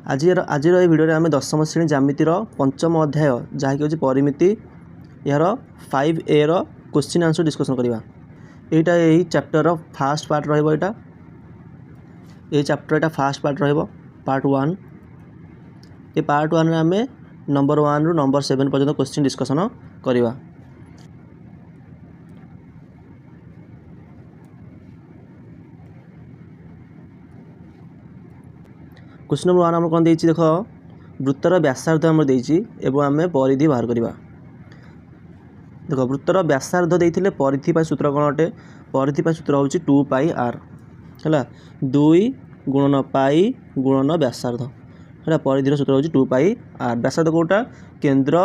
आज ये वीडियो आम 10वीं श्रेणी ज्यामितिर पंचम अध्याय जहाँकि हूँ परिमिति यार 5A क्वेश्चन आंसर डिस्कसन करवा। यहाँ यही चैप्टर फास्ट पार्ट रहा ये चैप्टर एटा फास्ट पार्ट रहा पार्ट 1। ये पार्ट 1 आम नंबर 1 रु नंबर 7 पर्यंत क्वेश्चन डिस्कसन करवा। क्वेश्चन नंबर 1 आम कौन देख वृत्तर व्यासार्ध आम आम परिधि बाहर करवा। देख वृत्तर व्यासार्ध देते परिधि सूत्र कौन अटे परिधि सूत्र हूँ 2πr है 2 गुणन पाई गुणन व्यासार्ध है परिधि सूत्र हूँ 2πr। व्यासार्ध कौटा केन्द्र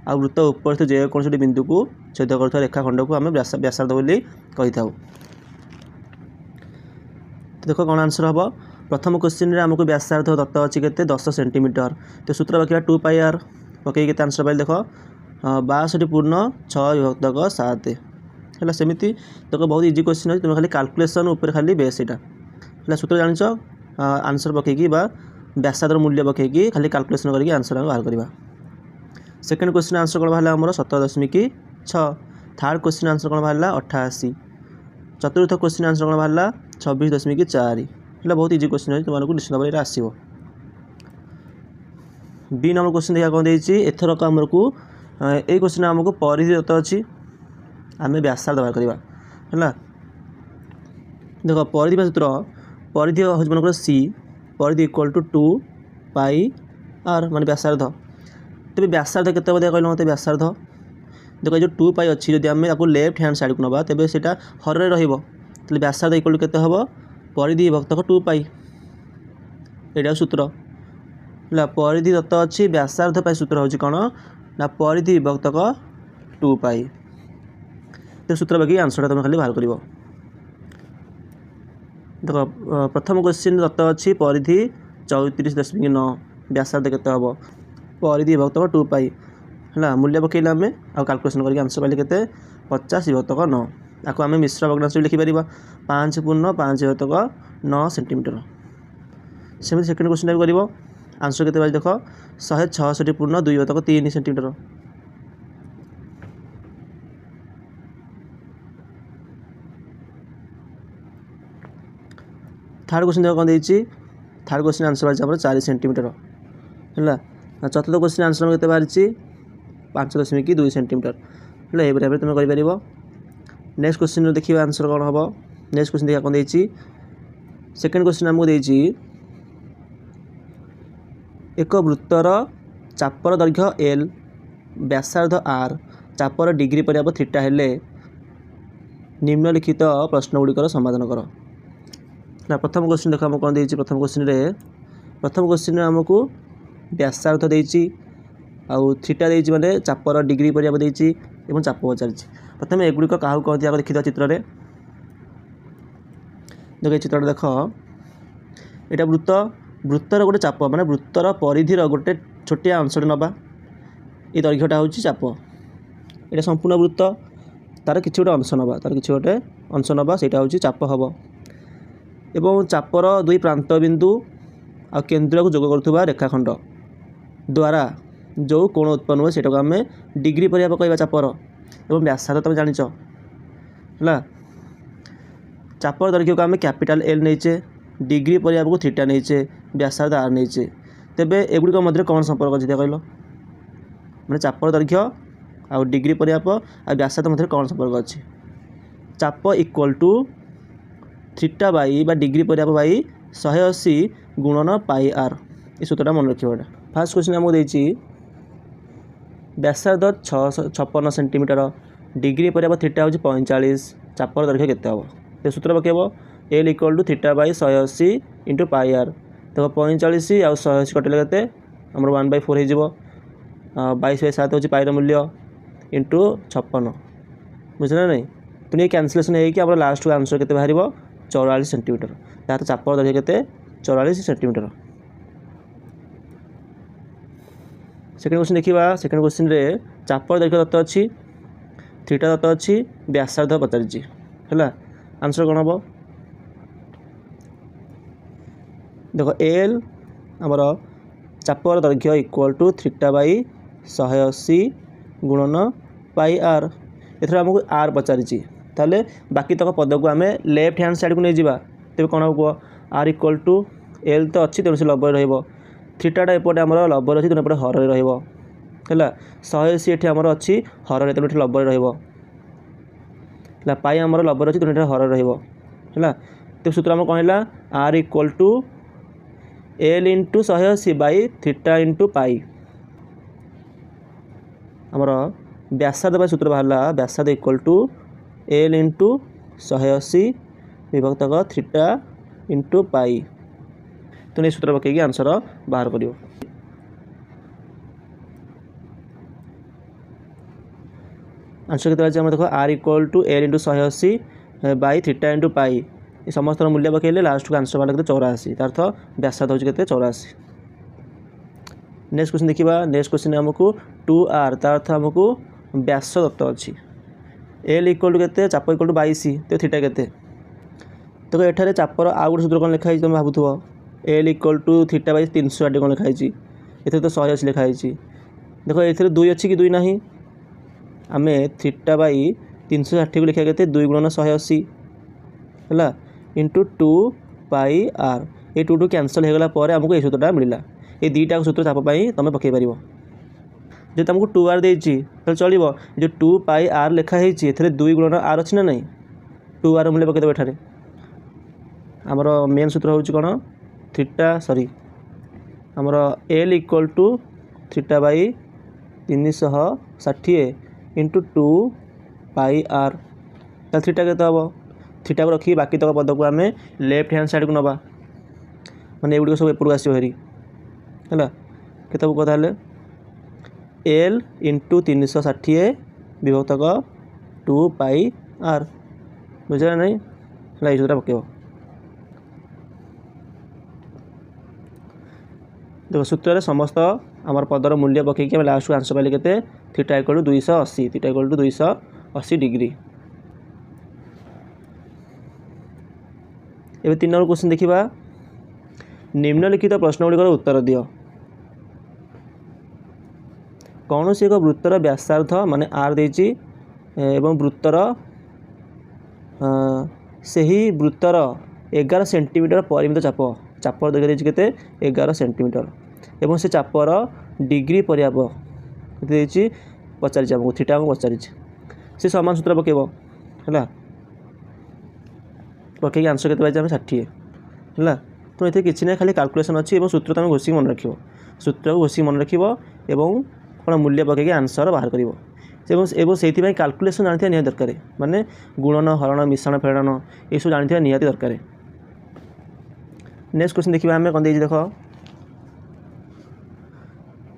आ वृत्त उपर स्थित जेकोसी बिंदु को छेद कर रेखाखंड को आम व्यासार्ध बोली कही था। देख कौन आंसर हम प्रथम क्वेश्चन आमको व्यासार्ध दत्त अच्छी के 10 सेंटीमीटर तो सूत्र पकड़ा 2πr पकई के आंसर पाइल देख 62 पूर्ण 6 विभक्तक 7 है सेमती। देख बहुत इजी क्वेश्चन अच्छी तुम खाली कैलकुलेशन उपर खाली बेस यहाँ सूत्र जान आंसर पकईकी व्यासार्धर मूल्य पकईकी खाली कैलकुलेशन करके आंसर बाहर करवा। सेकेंड क्वेश्चन आंसर कौन बाहर आमर 17.6। थर्ड क्वेश्चन आंसर कौन बाहर 88। चतुर्थ क्वेश्चन आंसर कौन बाहर 26.4 है बहुत इजी क्वेश्चन है तुमको निश्चित भाव आसो। बी नंबर क्वेश्चन देखा कौन देती एथरक आमको ये क्वेश्चन आमको परिधि दत्त अच्छी आम व्यासार्ध बाहर करवा है। देख परिधि सूत्र परिधि हूँ मन सी परिधि इक्वल टू 2πr मान व्यासार्ध। तेज व्यासार्ध के कहल मत व्यासार्ध देख जो 2π अच्छी जब आम लेफ्ट हैंड साइड को नवा तेज से हर रे व्यासार्ध इक्वल टू के परिधि विभक्तक 2π यहाँ सूत्र है परिधि दत्त अच्छी व्यासार्ध पाई सूत्र हूँ कौन ना परिधि विभक्तक 2π तो सूत्र बाकी आंसर तुम खाली बाहर कर। देख प्रथम क्वेश्चन दत्त अच्छी परिधि 34.9 व्यासार्ध के परिधि विभक्तक 2π है मूल्य पकईले आम कैलकुलेशन करके आंसर पाइले के 50 विभक्तक 9 आपको आम मिश्र भग्नांश लिखिपर 5 पूर्ण 5 विभक्तक 9 सेंटीमीटर। सेमती सेकेंड क्वेश्चन भी कर आंसर के देख 166 पूर्ण 2 विभक्तक 3 सेंटीमीटर। थर्ड क्वेश्चन देख कौन देती थर्ड क्वेश्चन आंसर बाहर 4 सेंटीमीटर है। चतुर्थ क्वेश्चन आंसर के बाहरी 5.2 सेंटीमीटर है ये भाव तुम कर। नेक्स्ट क्वेश्चन देखिए आंसर कौन हम नेक्स्ट क्वेश्चन देखा कौन देती सेकेंड क्वेश्चन आमको देती एक वृत्तर चापर दैर्घ्य L व्यासार्ध R चापर डिग्री परिमाप थीटा हेले निम्नलिखित प्रश्न गुड़िकर समाधान कर। प्रथम क्वेश्चन देख आम कौन देती प्रथम क्वेश्चन आमको व्यासार्ध देती आउ थीटा देती माने चापर डिग्री परिमाप देती एवं चाप पचार। प्रथम एगुड़िक क्या कहते हैं देखी चित्र देख चित्र देख यहाँ वृत्त वृत्तर गोटे चाप माने वृत्तर परिधिर गोटे छोटिया अंशटे नवा ये दैर्घ्यटा हूँ चाप ये संपूर्ण वृत्त तार कि गोटे अंश नवा तार कि गोटे अंश नवा से हूँ चाप हम एवं चापर दुई प्रांत बिंदु आ केन्द्र को जोग करुवा रेखाखंड द्वारा जो कोण उत्पन्न हुए सेटा आम डिग्री परिमाप कहवा चापर एवं व्यासार्ध तुम जान है चापर दैर्घ्य को आम कैपिटाल L नहींचे डिग्री परिमाप को थीटा नहींचे व्यासार्ध R नहींचे तेबे एगुड़िक मध्य कौन संपर्क अच्छी कहल मैंने चापर दैर्घ्य आ डिग्री परिमाप आ व्यासार्ध मध्य कौन संपर्क अच्छी चाप equal to theta by degree परिमाप बाई 180 गुणन πr ये सूत्रटा मन रखिए। फास्ट क्वेश्चन आमको देती व्यासार्ध 56 सेंटीमीटर डिग्री परिमाप थीटा हूँ 45 चापर दैर्घ्य केते हम तो सूत्र पकेब L equal to theta by 180 into πr देख 45 आउ 180 कटिले के आम 1/4 हो 22/7 हूँ पाइर मूल्य इंटू 56 बुझे ना नहीं तो ये कैंसलेसन हो लास्ट को आंसर के बाहर 44 सेंटीमीटर तार चापर दैर्घ्य के 44 सेंटीमीटर। सेकेंड क्वेश्चन देखा सेकेंड क्वेश्चन रे चापर दैर्घ्य दत्त अच्छी थीटा दत्त अच्छी व्यासार्ध पचार है आंसर कौन हम देख L आमर चापर दैर्घ्य इक्वल टू थीटा बाई 180 गुणन पाई आर। एथर आमको आर पचारि ताले बाकी तक पद को आम लेफ्ट हैंड साइड को नहीं जावा तेज कौन हम कह आर इक्वल टू एल तो अच्छी तेणु से लबर थीटाटा एपटे आम लबर अच्छी तेणु एपटे हर है 180 ये आमर अच्छी हर तेणु ये लबर है पाई आमर लबर अच्छी तेणु हर है तो सूत्र आम कौन है R equal to L into 180 by theta into pi आमर व्यासार्ध सूत्र बाहर व्यासार्ध इक्वल टू एल इंटू 180 विभक्त थीटा इंटू पाई तो नहीं सूत्र पकईकि आंसर बाहर कर आंसर के देख R equal to L into 180 by theta into pi ये समस्त मूल्य पकड़े लास्ट को आंसर बाहर 84 तार अर्थ व्यासार्ध होचे 84। नेक्स्ट क्वेश्चन देखा नेक्स्ट क्वेश्चन आमको 2r तार अर्थ आमको व्यास दत्त अच्छी एल इक्वल टू के चाप इक्वल टू 22 तो थीटा के तो एठारे चापर आउ गोटे सूत्र कौन लिखाई तुम भावुव L equal to theta by 360 कौन लिखाई ए तो 180 लिखाई देख ये 2 अच्छी कि 2 ना आम थीटा बाई 360 को लिखा के 2 गुणन 180 है इंटू 2 पाई आर ये 2 कैनसल हो गला आमको ये सूत्रटा मिला ये दुईटा सूत्र चापाई तुम पकई पार जो तुमको 2r देती तो चलो जो 2 पाई आर लिखाई ए 2 गुणन आर अच्छी ना नहीं 2r मूल्य पकईदेव एठारे आमर मेन सूत्र हूँ कौन थीटा सॉरी आमर L equal to theta by 360 into 2 pi R theta के हम थीटा को रखी बाकी तक पद को आम लेफ्ट हैंड साइड को नवा मैंने एगुड़ सब एपट आसो हेरी है केत कथा एल इंटू 360 विभक्त 2 पाई आर बुझे नहीं है सूत्र पकेब देख सूत्र समस्त आमर पदर मूल्य पकईकि लास्ट को आंसर पाइले के theta equal to 280 theta equal to 280 degree. एवं 3 नंबर क्वेश्चन देखा निम्नलिखित प्रश्न गुड़िकर उत्तर दियो कौन सी एक वृत्तर व्यासार्ध माने आर देची एवं वृत्तर सही वृत्तर 11 सेंटीमीटर परिमित चाप चापर दैर्घ्य देते 11 सेंटीमीटर एवं से चापर डिग्री परिमाप देती पचारि आमको थीटा आमको पचारि से समान सूत्र पकेब है पकईकि आंसर के 60 है तो ये किसी ना खाली कैलकुलेशन अच्छी सूत्र तुम घोषिक मन रख सूत्र को घोषिक मन रख कौन मूल्य पकईकि आंसर बाहर कर से कैलकुलेशन जानते निहाती दरकार माने गुणन हरण मिश्रण फेड़न ये सब जानते निहाती दरकार। नेक्स्ट क्वेश्चन देखा आम कौन देख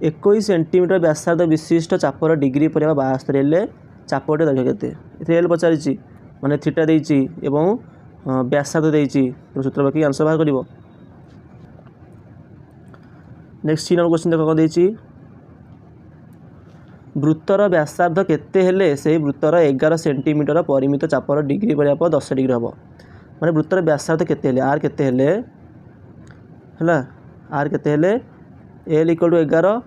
21 सेंटीमीटर व्यासार्ध विशिष्ट चापर डिग्री पर 72 एल चापटे दैर्घ्य के एल पचारि माने थीटा देती व्यासार्ध देती सूत्र पकईकि आंसर बाहर कर। नेक्स्ट 3 नंबर क्वेश्चन देख कौन देती वृत्तर व्यासार्ध केते हेले से वृत्तर 11 सेंटीमीटर परिमित चापर डिग्री परिमाप 10 डिग्री हम माने वृत्तर व्यासार्ध केते हेले आर केते हेले है आर केते हेले एल इक्वल टू 11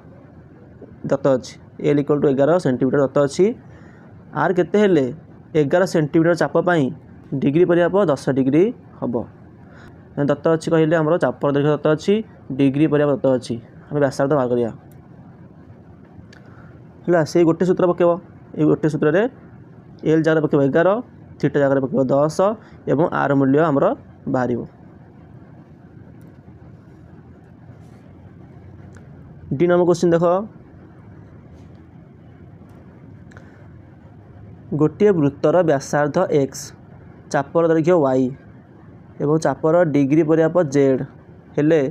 दत्त अच्छी एल इक्वल टू 11 सेंटीमीटर दत्त अच्छी आर केते हेले 11 सेंटीमीटर चापाई डिग्री परिमाप 10 डिग्री हम दत्त अच्छी कहले आम चापर दैर्घ्य दत्त अच्छी डिग्री परिमाप दत्त अच्छी आम व्यासार्ध बाहर करिया है से गोटे सूत्र पकेब ये गोटे सूत्र एल जगह पकेब 11 थीटा जगह पकेब 10 एवं आर मूल्य आमर बाहर। डी नंबर क्वेश्चन देख गोटे वृत्तर व्यासार्ध एक्स चापर दैर्घ्य वाई एवं चापर डिग्री परिमाप जेड हेले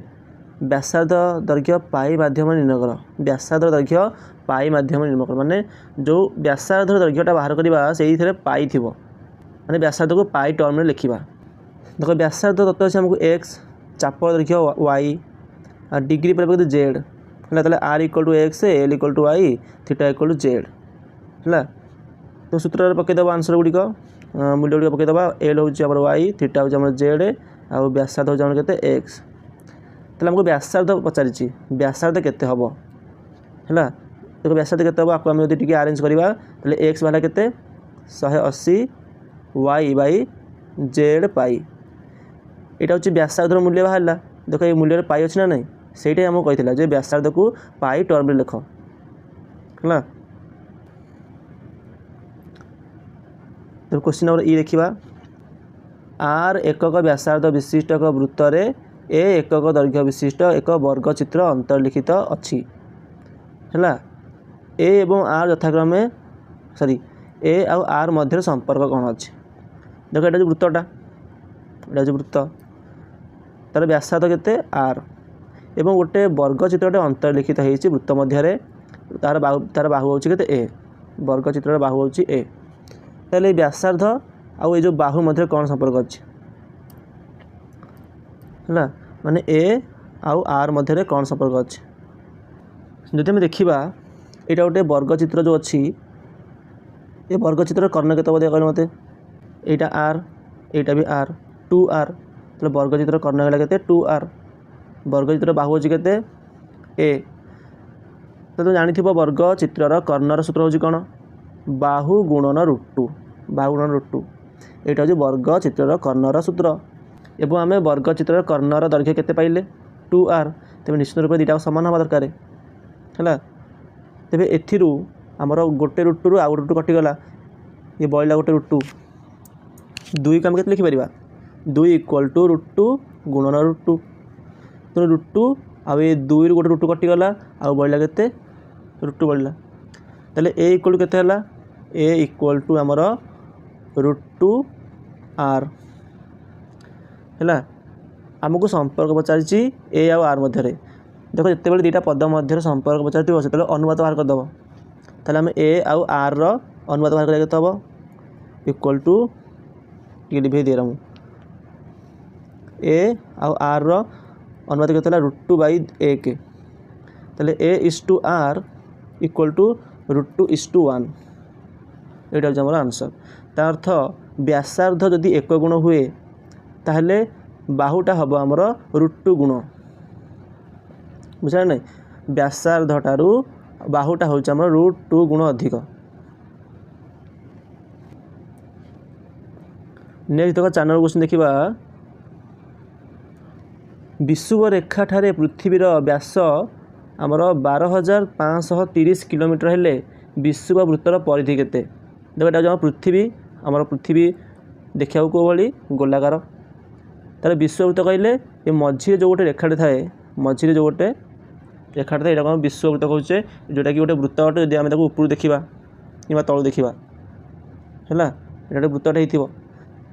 व्यासार्ध दैर्घ्य पाई माध्यम निर्णय कर व्यासार्ध दैर्घ्य पाई माध्यम निर्णय कर माने जो व्यासार्ध दैर्घ्यटा बाहर करवा से पाई थी माने व्यासार्ध को पाई टर्म में लिखा देख व्यासार्ध दत्त अच्छे आमको एक्स चापर दैर्घ्य वाई और डिग्री परिमाप जेड है R equal to X L equal to Y theta equal to Z है तो सूत्र पकईदेव आंसर गुड़िक मूल्य गुड़िक पकईदेव एल हूँ आम वाई थीटा हूँ आम जेड आ व्यासार्ध हूँ आम के एक्स ताहले हमको व्यासार्ध पचारिछि व्यासार्ध केते हबो हैला देखो व्यासार्ध केते हबो आपको हम जदि टिके अरेंज करबा ताहले x वाला केते 180 y बाई z पाई एटा होछि व्यासार्धर मूल्य बाहरला देखो ए मूल्य पाई अछि ना नहीं सेटा हम कहितला जे व्यासार्ध को पाई टर्म रे लिखो हैला तो क्वेश्चन नंबर ई देखिबा r एकक व्यासार्ध विशिष्ट एक वृत्त रे ए एकक दैर्घ्य विशिष्ट एक वर्ग चित्र अंतर्लिखित अछि हैला ए एवं r यथाक्रमे सॉरी ए और r मध्य संपर्क कोन अछि देखो एटा जो वृत्तटा एटा जो वृत्त तार व्यासार्ध केते r एवं गोटे वर्ग चित्रटे अंतर्लिखित हेछि वृत्त मध्य रे तार बाहु होछि केते a वर्ग चित्रर बाहु होछि a ताले व्यासार्ध आउ ए जो बाहु मध्य कोन संपर्क अछि हैला माने a आउ r मध्य रे कोन संपर्क अछि जदि हम देखिबा एटा गोटे वर्ग चित्र जो अछि ए वर्ग चित्र कर्ण केते बदे कहले मते एटा r एटा भी r 2r तो वर्ग चित्र कर्ण होला केते 2r वर्ग चित्र बाहु होछि केते a तो जानिथिबो वर्ग चित्रर कर्णर सूत्र होछि कोन बाहु गुणन √2 बाहु गुणन √2 एटा होछि वर्ग चित्रर कर्णर सूत्र एवं आमे वर्ग चित्रर कर्णर दैर्घ्य केते पाइले 2r तबे निश्चित रूप दिटा समान होबा दरकार हैला तबे एथिरु हमर गोटे √2 रु आ गोटे √2 कटि गला ये बळला गोटे √2 2 काम केते लिखि परिबा 2 = √2 गुणन √2 तो √2 आ ये 2 रु गोटे √2 कटि गला आ बळला केते √2 बळला तले a = केते हला a = हमर √2r हैला हमको संपर्क पचारिछि a और r मध्य रे देखो जते बेले दीटा पद मध्य संपर्क पचारथिबो सेतले अनुपात बाहर कर दबो ताले हम a और r रो अनुपात बाहर करे केते हबो इक्वल टू ये लिखि दे रहू a और r रो अनुपात केते हला √2/1 ताले a = r इक्वल टू √2:1 एटा हमर आंसर तार अर्थ व्यासार्ध जदि एक गुण हुए ताहले बाहुटा हबो हमर √2 गुण बुझा नै व्यासार्ध ठारू बाहुटा होछ हमर √2 गुण अधिक नेक्स्ट देखो चैनल क्वेश्चन देखिबा विषुव रेखा ठारे पृथ्वीर व्यास हमर 12530 किलोमीटर हेले विषुव वृत्तर परिधि केते देखो एटा जो पृथ्वी हमर पृथ्वी देखिया को बळी गोलाकार तार विश्ववृत्त कहले ए मझी जो गोटे रेखाटे थाए मझी जो गोटे रेखाटे थाए एटा कोन विश्ववृत्त कहउचे जोटा कि गोटे वृत्त अटे जदि हम ताको ऊपर देखिबा किबा तळ देखिबा हैला एटा वृत्तटे हेतिबो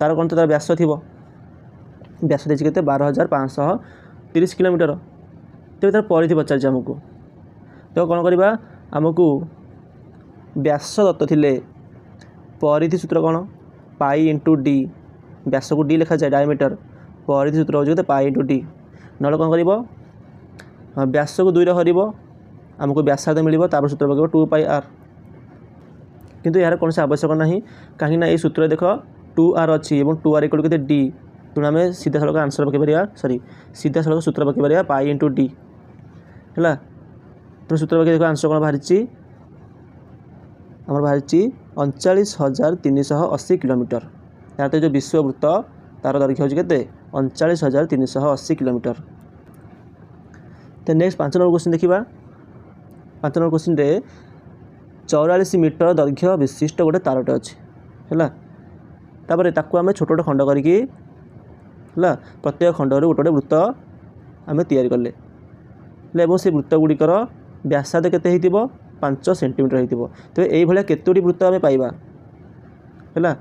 तार कोन तार व्यास थिबो व्यास देछि केते 12530 किलोमीटर तो तार परिधि पचार जे हमकु तो कोन करबा हमकु व्यास दत्त थिले परिधि सूत्र कोन पाई * d व्यास को d लिखा जाय डायमीटर परिधि सूत्र हो जते पाई * d नले कोन करबो व्यास को 2 रे हरिबो हमको व्यासार्ध मिलिबो तापर सूत्र पकेबो 2πr किंतु यार कोन से आवश्यक नाही काहे ना ए सूत्र देखो 2r अछि एवं 2r = केते d तुना में सीधा सळक आंसर पके परिया सॉरी सीधा सळक सूत्र पके परिया पाई * d हैला तो सूत्र पके देखो आंसर कोन बाहरिछि हमर बाहरिछि 39380 किलोमीटर याते जो विश्व वृत्त तार दैर्घ्य होछि केते 39380 किलोमीटर तो नेक्स्ट 5 नंबर क्वेश्चन देखिबा 5 नंबर क्वेश्चन रे 44 मीटर दैर्घ्य विशिष्ट गोटे तारटे अछि हैला तापर ताकू आमे छोटो खंड करिकि हैला प्रत्येक खंड रे गोटे वृत्त आमे तयारी करले एवं से वृत्त गुड़िकर व्यासार्ध केते हेतिबो 5 सेंटीमीटर हेतिबो तो एई भलिया केतोटी वृत्त आमे पाइबा हैला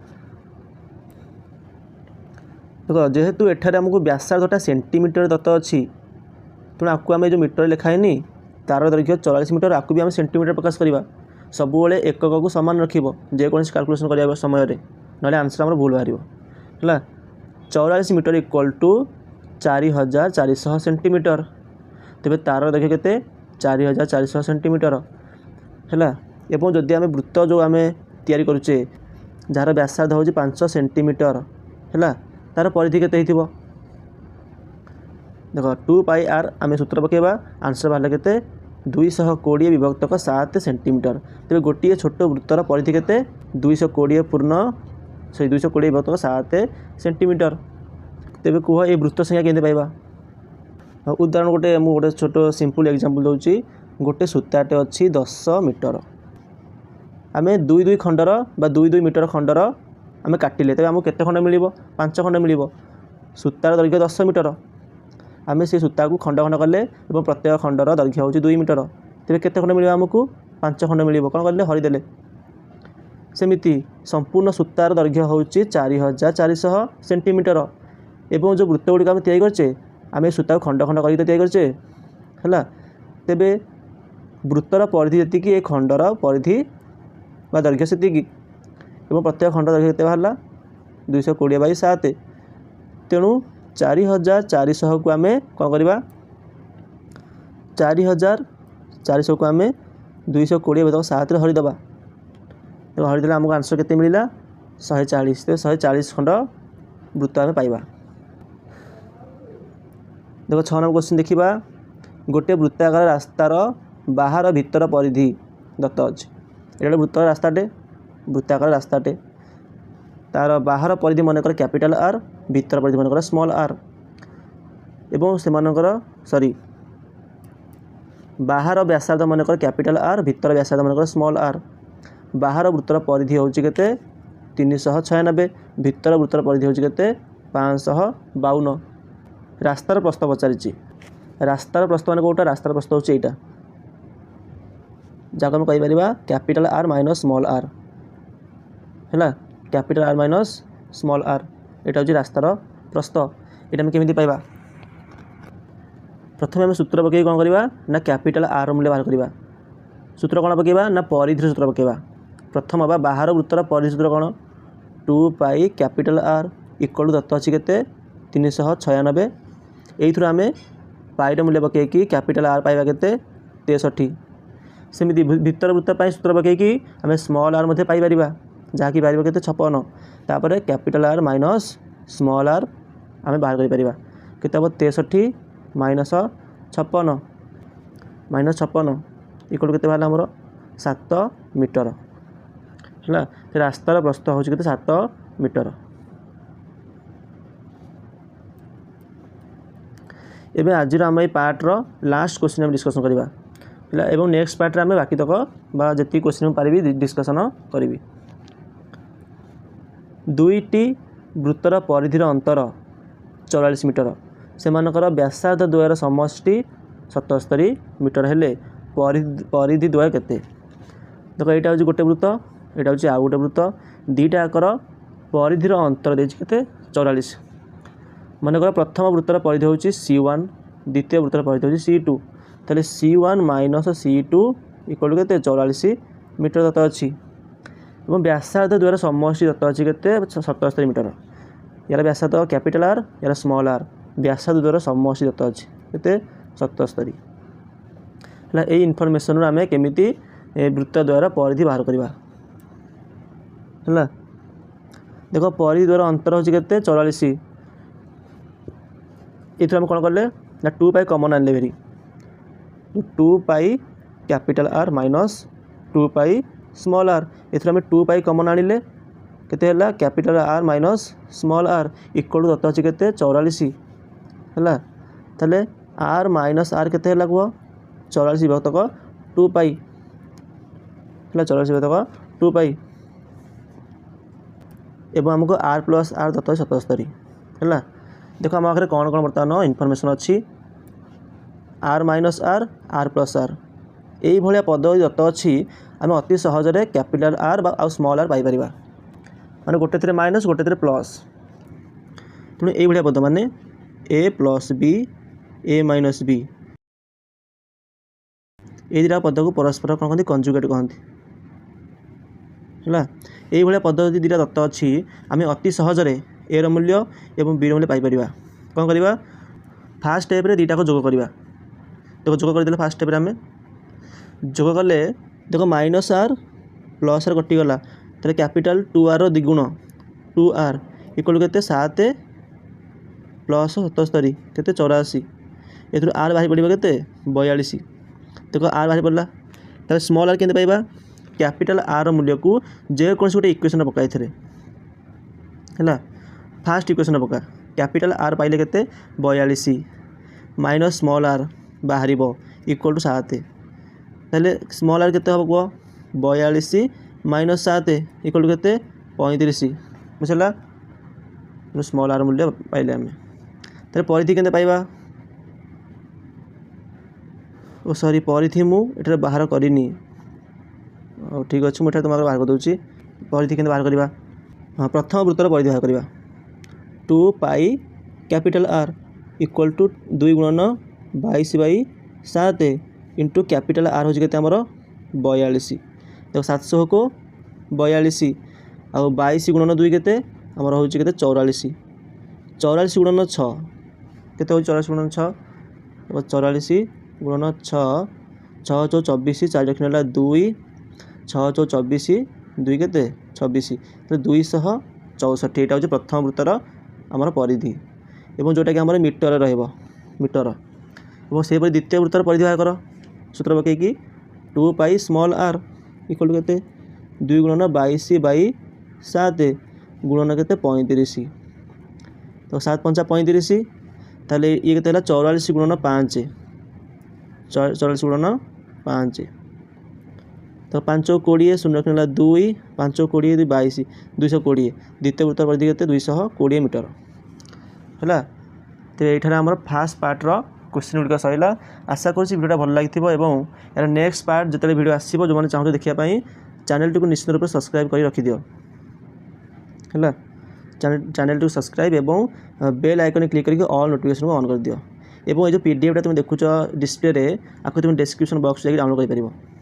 देखो जेहेतु एठारे हमको व्यासार्धटा सेंटीमीटर दत्त अछि तो आकु आमे जो मीटर लिखाइनी तार दैर्घ्य 44 मीटर आकु भी आमे सेंटीमीटर प्रकाश करिबा सब बेले एकक को समान रखिबो जे कोनस कैलकुलेशन करिया समय रे नले आंसर हमर भूल बाहरिबो हैला 44 मीटर = 4400 सेंटीमीटर तेबे तार दैर्घ्य केते 4400 सेंटीमीटर हैला एवं जदि आमे वृत्त जो आमे तयारी करूचे जार व्यासार्ध होची 5 सेंटीमीटर हैला तार परिधि केते हेतिबो 2πr 2πr = 4 पाई 2 हैला देख 2πr आम सूत्र पकेबा आंसर बाहर के 220 विभक्तक 7 सेंटीमीटर। तेज गोटे छोट वृत्तर परिधि के 220 पूर्ण से 220 विभक्तक 7 सेंटीमीटर। तेज कह ये वृत्त संख्या केमती पाइबा। उदाहरण गोटे छोट सिंपल एग्जांपल दूसरी गोटे सूताटे अच्छी 10 मीटर आम 2 खंडर बा 2 मीटर खंडर आम काटिले तेज आमको केते खंड मिल 5 खंड मिल सूतार दैर्घ्य 10 मीटर आम से सूता को खंड खंड कले और प्रत्येक खंडर दैर्घ्य हूँ 2 मीटर तेज केते खंड मिल आमको 5 खंड मिल कौन कले हरिदेले सेमिति संपूर्ण सूतार दैर्घ्य हूँ 4400 सेंटीमीटर एवं जो वृत्त गुड़िक आम तैयारी करचे आम सूता खंड खंड कर तैयारी करचे है तेबे वृत्तर परिधि जी खंडर परिधि बा दैर्घ्य से प्रत्येक खंड दैर्घ्य के बाहर 220/7 तेणु 4400 को आम कौन करवा 4400 को आम 220/7 हरिदबा हरिदेले आमको आंसर केते मिला 140 तो 140 खंड वृत्त आम पाइबा। देखो 6 नंबर क्वेश्चन देखा गोटे वृत्ताकार रास्तार बाहर भीतर परिधि दत्त अच्छे ये वृत्ताकार रास्ताटे तार बाहर परिधि मनकर कैपिटल आर भीतर परिधि मनकर स्मॉल आर एवं से सॉरी बाहर व्यासार्ध मनकर कैपिटल आर भीतर व्यासार्ध मनकर स्मॉल आर बाहर वृत्तर परिधि होची केते 396 भीतर वृत्तर परिधि होची केते 552 रास्तार प्रस्थ पचारि रास्तार प्रस्थ मान कौटा रास्तार प्रस्थ होची एटा जहाँ आम कहीपर capital R minus small R है capital R minus small R यहाँ हूँ रास्तार प्रस्थ यहाँ केमी पाइबा प्रथम आम सूत्र पकई कौन करवा ना कैपिटल आर मूल्य बाहर करवा सूत्र कौन पकईबा ना परिधि सूत्र पकईबा प्रथम हवा बाहर वृत्तर परिधि सूत्र कौन 2π कैपिटल आर इक्वल दत्त अच्छी के 396 यही आम पाइर मूल्य पकईकि कैपिटल आर पाइबा के 63 सेमती भीतर वृत्त सूत्र पकईकि आम स्मॉल आर मध्य पाइपर जहाँकि बाहर के 56 तापर capital R minus small R आम बाहर कर केते हम 63 माइनस 56 इक्वल केते बाहर आमर 7 मीटर है रास्तार प्रस्थ हूँ के 7 मीटर। एवं आज आम ये पार्टर लास्ट क्वेश्चन डिस्कसन करवा एवं नेक्स्ट पार्ट में बाकी तक बा जी क्वेश्चन पारि डिस्कसन करी दुईटी वृत्तर परिधिर अंतर 44 मीटर से व्यासार्ध द्वयर समष्टि 77 मीटर हेले परिधि द्वय केते देख यहाँ हूँ गोटे वृत्त यहाँ हूँ आउ गोटे वृत्त दुईटा आकर परिधिर अंतर देते 44 मनकर प्रथम वृत्तर परिधि हूँ C1 द्वितीय वृत्तर परिधि हूँ C2 ताले C1 माइनस C2 इक्वल के 44 मीटर दत्त अच्छी और व्यासार्ध द्वारा समष्टि दत्त अच्छी के 77 मीटर यार व्यासार्ध कैपिटल आर यार स्मॉल आर व्यासार्ध द्वारा समष्टि दत्त अच्छी के 77 है ये इनफर्मेसन आम केमी वृत्त द्वारा परिधि बाहर करवा है देख परिधि द्वारा अंतर हूँ के 44 ये आम कौन कले ना 2π कमन आनले भेरी 2π capital R minus 2π small R ये आम 2π कमन आनिले केते capital R minus small R equal दत्त अच्छी के 44 है ताले आर माइनस आर केते कह 44 विभक्तक 2π है 44 विभक्तक 2π एवं आमको आर प्लस आर दत्त 77 है देख आम आगे कौन कौन बर्तमान इनफर्मेशन अच्छी R minus R R plus R यही भाया पद दत्त अच्छी आम अति सहजरे कैपिटल आर आ स्मॉल आर पाइपर माने गोटे थी माइनस गोटे थी प्लस तेणु ये पद माने ए प्लस बी ए माइनस बी ये दुटा पद को परस्पर कौन कहते कंजुगेट कहते है ये पद दुटा दत्त अच्छी आम अति सहजरे ए मूल्य एवं बी मूल्य पाइपर कौन करवा फास्ट स्टेप रे दुटा को जोग करवा देखो जोग करदे फास्ट स्टेप आम जोग कले देख माइनस आर प्लस आर कटिगला तो कैपिटल 2r द्विगुण 2r इक्वल के 7 प्लस 77 के 84 एथुर आर बाहरी पड़ो के 42 देख आर बाहरी पड़ा तो स्मॉल आर केमती पाइबा कैपिटल आर मूल्य को जेकोसी गोटे इक्वेशन पका है फास्ट इक्वेशन पका कैपिटल आर पाइले के 42 माइनस स्मॉल आर बाहर इक्वल टू 7 ताहले स्मॉल आर केते हम कह 42 माइनस 7 इक्वल टू के 35 बुझला स्मॉल आर मूल्य पाइले आम ताहले परिधि केते पाइबा ओ सॉरी परिधि मुझे बाहर करनी ठीक अच्छे मुझे तुम बाहर कर दूसरी परिधि केते बाहर करवा हाँ प्रथम वृत्तर परिधि बाहर करवा 2 pi capital R equal to 2 गुणन 22/7 इंटू कैपिटल आर हूँ के 42 देखो 700 को 42 आउ 22 गुणन 2 के आमर हूँ के 44 44 गुणन 6 के 44 गुणन 6 44 गुणन 6 6 चौ 24 4 रखने 2 6 चौ 24 2 के 26 तो 264 यहाँ हूँ प्रथम वृत्तर आमर परिधि एवं जोटा कि आम मीटर मीटर और से द्वितीय वृत्तर परिधि बाहर कर सूत्र पकईकि 2 pi small R equal to के 2 गुणन 22/7 गुणन के 35 तो 7 5 35 ताले ये के 44 गुणन 5 44 गुणन 5 तो 5 20 शून्य रखने 2 5 20 22 220 द्वितीय वृत्तर परिधि के 220 मीटर है तो ये आम फास्ट पार्टर क्वेश्चन गुड़िक सरला आशा करुँच भिडियो भल लगी यार नेक्स्ट पार्ट जो भिडियो आसो जो मैंने चाहते देखापी चैनल टी निश्चित रूप से सब्सक्राइब कर रखिद है चैनल टी सब्सक्राइब एवं बेल आइकन क्लिक करके ऑल नोटिफिकेशन को ऑन कर दियो एवं ये जो पीडीएफ तुम देखुच डिस्प्ले आपको तुम डिस्क्रिप्शन बॉक्स जाकर डाउनलोड कर।